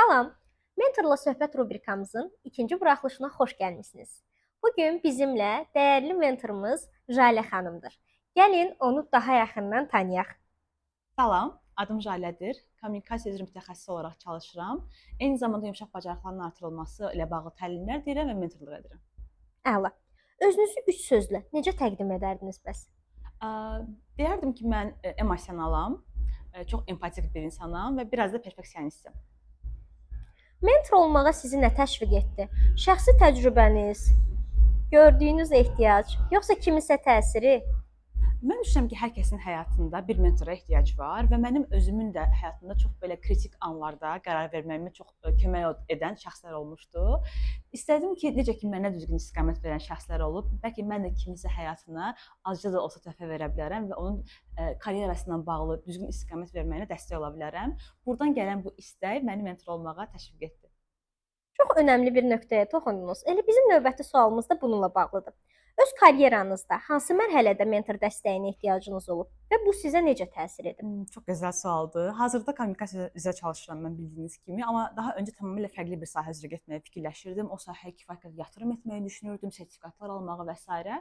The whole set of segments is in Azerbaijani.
Salam, Mentorla söhbət rubrikamızın ikinci buraxılışına xoş gəlmisiniz. Bugün bizimlə dəyərli mentorumuz Jalə xanımdır. Gəlin onu daha yaxından tanıyaq. Salam, adım Jalədir. Kommunikasiya üzrə mütəxəssis olaraq çalışıram. Eyni zamanda yumşaq bacarıqların artırılması ilə bağlı təlimlər deyirəm və mentorluq edirəm. Əla. Özünüzü üç sözlə necə təqdim edərdiniz bəs? Ə, Deyərdim ki, mən emosionalam, çox empatik bir insanam və biraz da perfeksionistim. Mentor olmağa sizi nə təşviq etdi? Şəxsi təcrübəniz, gördüyünüz ehtiyac, yoxsa kimisə təsiri? Mən düşünürəm ki, hər kəsin həyatında bir mentora ehtiyac var və mənim özümün də həyatımda çox belə kritik anlarda qərar verməyimə çox kömək edən şəxslər olmuşdu. İstədim ki, necə ki mənə düzgün istiqamət verən şəxslər olub, bəlkə mən də kiminsə həyatına azca da olsa töhfə verə bilərəm və onun karyerası ilə bağlı düzgün istiqamət verməyinə dəstək ola bilərəm. Burdan gələn bu istək məni mentor olmağa təşviq etdi. Çox önəmli bir nöqtəyə toxundunuz. Elə bizim növbəti sualımız da bununla bağlıdır. Öz karyeranızda hansı mərhələdə mentor dəstəyinə ehtiyacınız olub və bu sizə necə təsir edib? Çox gözəl sualdır. Hazırda kommunikasiya üzrə çalışıram mən bildiyiniz kimi, amma daha öncə tamamilə fərqli bir sahə üzrə getməyi fikirləşirdim. O sahəyə kifayət qədər yatırım etməyi düşünürdüm, sertifikatlar almağı və s.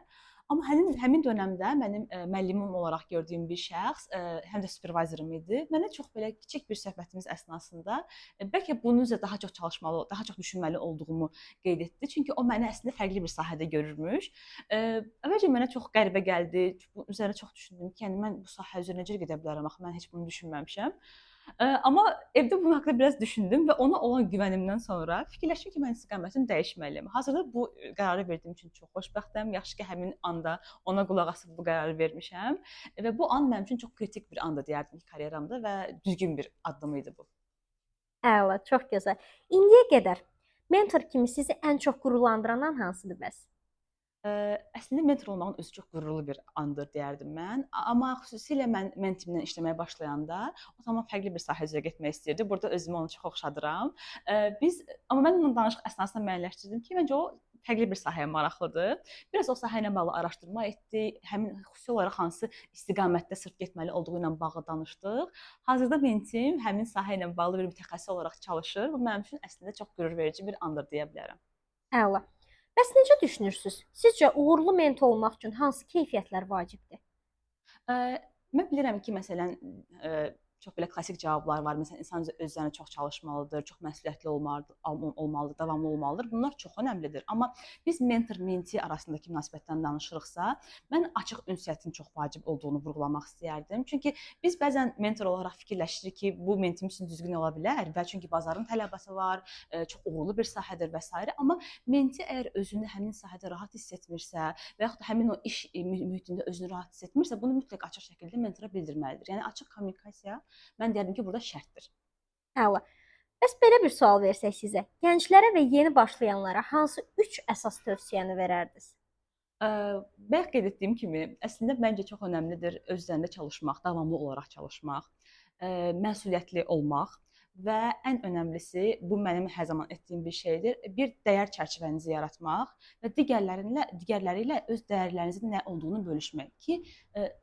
Amma həmin dövrdə mənim müəllimim olaraq gördüyüm bir şəxs, həm də supervizorum idi. Mənə çox belə kiçik bir söhbətimiz əsnasında bəlkə bunun üzrə daha çox çalışmalı, daha çox düşünməli olduğumu qeyd etdi. Çünki o məni əslində fərqli bir sahədə görürmüş. Əvvəlcə mənə çox qəribə gəldi. Bu üzərində çox düşündüm ki, yəni mən bu sahə üzrə necə gedə bilərəm axı mən heç bunu düşünməmişəm. Amma evdə bunun haqqında biraz düşündüm və ona olan güvənimdən sonra fikirləşdim ki, mən istiqamətimi dəyişməliyəm. Hazırda bu qərarı verdiyim üçün çox xoşbəxtəm. Yaxşı ki, həmin anda ona qulaq asıb bu qərarı vermişəm və bu an mənim üçün çox kritik bir andı deyərdim ki, karyeramda və düzgün bir addım idi bu. Əla, çox gözəl. İndiyə qədər mentor kimi sizi ən çox qürurlandıran an hansıdır bəs? Əslində mentor olmağın özü çox qürurlu bir andır deyərdim mən. Amma xüsusilə mən mentimlə işləməyə başlayanda o zaman fərqli bir sahə üzrə getmək istəyirdi. Burada özümü ona çox oxşadıram. Amma mən onunla danışıq əsnasında müəyyənləşdirdim ki, məncə o fərqli bir sahəyə maraqlıdır. Biraz o sahə ilə bağlı araşdırma etdik. Həmin xüsusi olaraq hansı istiqamətdə sırf getməli olduğu ilə bağlı danışdıq. Hazırda mentim həmin sahə ilə bağlı bir mütəxəssis olaraq çalışır. Bu mənim üçün əslində çox qürurverici bir andır deyə bilərəm. Əla. Bəs necə düşünürsüz? Sizcə uğurlu mentor olmaq üçün hansı keyfiyyətlər vacibdir? Mən bilirəm ki, məsələn, çox belə klassik cavablar var. Məsələn, insan öz üzərinə çox çalışmalıdır, çox məsuliyyətli olmalıdır, davamlı olmalıdır. Bunlar çox önəmlidir. Amma biz mentor-menti arasındakı münasibətdən danışırıqsa, mən açıq ünsiyyətin çox vacib olduğunu vurğulamaq istəyərdim. Çünki biz bəzən mentor olaraq fikirləşirik ki, bu mentim üçün düzgün ola bilər və çünki bazarın tələbatı var, çox uğurlu bir sahədir və s. Amma menti əgər özünü həmin sahədə rahat hiss etmirsə və yaxud da həmin o iş mühitində özünü rahat hiss etmirsə, bunu mütləq açıq şəkildə mentora bildirməlidir. Yəni açıq kommunikasiya mən deyərdim ki, burada şərtdir. Əla. Bəs belə bir sual versək sizə, gənclərə və yeni başlayanlara hansı 3 əsas tövsiyəni verərdiniz? Bayaq qeyd etdiyim kimi, əslində məncə çox önəmlidir öz üzərində çalışmaq, davamlı olaraq çalışmaq, məsuliyyətli olmaq və ən önəmlisi, bu mənim hər zaman etdiyim bir şeydir, bir dəyər çərçivənizi yaratmaq və digərləri ilə öz dəyərlərinizin nə olduğunu bölüşmək ki,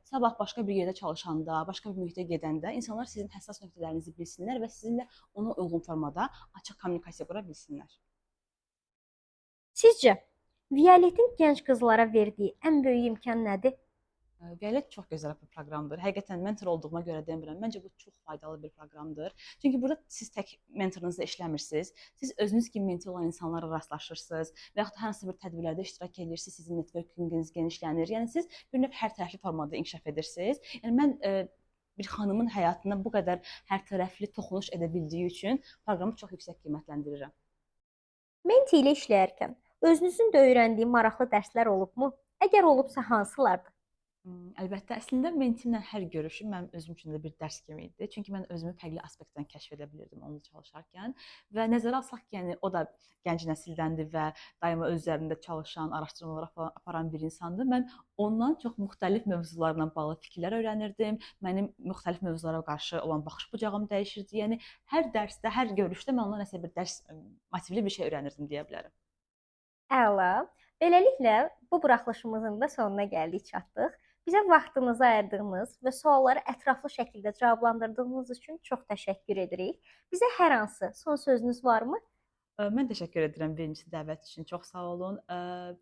sabah başqa bir yerdə çalışanda, başqa bir mühitə gedəndə insanlar sizin həssas nöqtələrinizi bilsinlər və sizinlə ona uyğun formada açıq kommunikasiya qura bilsinlər. Sizcə, Violetin gənc qızlara verdiyi ən böyük imkan nədir? Violet çox gözəl bir proqramdır. Həqiqətən mentor olduğuma görə demirəm. Məncə bu çox faydalı bir proqramdır. Çünki burada siz tək mentorunuzla işləmirsiniz. Siz özünüz kimi mentor olan insanlarla rastlaşırsınız və yaxud da hansısa bir tədbirlərdə iştirak edirsiniz, sizin networkinginiz genişlənir. Yəni siz bir növ hər tərəfli formada inkişaf edirsiniz. Yəni mən bir xanımın həyatına bu qədər hər tərəfli toxunuş edə bildiyi üçün proqramı çox yüksək qiymətləndirirəm. Menti ilə işləyərkən özünüzün də öyrəndiyi maraqlı dərslər olubmu? Əgər olubsa hansılardır? Əlbəttə, əslində mentimlə hər görüşüm mənim özüm üçün də bir dərs kimi idi. Çünki mən özümü fərqli aspektdən kəşf edə bilirdim onunla çalışarkən və nəzərə alsaq ki, yəni o da gənc nəsildəndir və daima öz üzərində çalışan, araşdırmalar aparan bir insandır. Mən ondan çox müxtəlif mövzularla bağlı fikirlər öyrənirdim. Mənim müxtəlif mövzulara qarşı olan baxış bucağım dəyişirdi. Yəni hər dərsdə, hər görüşdə mən ondan nəsə bir dərs motivli bir şey öyrənirdim deyə bilərəm. Əla. Beləliklə, bu buraxılışımızın da sonuna gəldik, çatdıq. Bizə vaxtınızı ayırdığınız və sualları ətraflı şəkildə cavablandırdığınız üçün çox təşəkkür edirik. Bizə hər hansı son sözünüz varmı? Mən təşəkkür edirəm birincisi dəvət üçün. Çox sağ olun.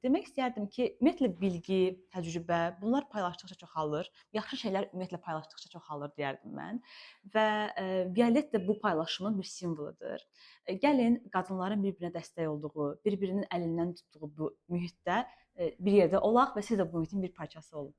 Demək istəyərdim ki, ümumiyyətlə bilgi, təcrübə, bunlar paylaşdıqca çoxalır. Yaxşı şeylər ümumiyyətlə paylaşdıqca çoxalır deyərdim mən. Və Violet də bu paylaşımın bir simvoludur. Gəlin qadınların bir-birinə dəstək olduğu, bir-birinin əlindən tutduğu bu mühitdə bir yerdə olaq və siz də bu mühitin bir parçası olun.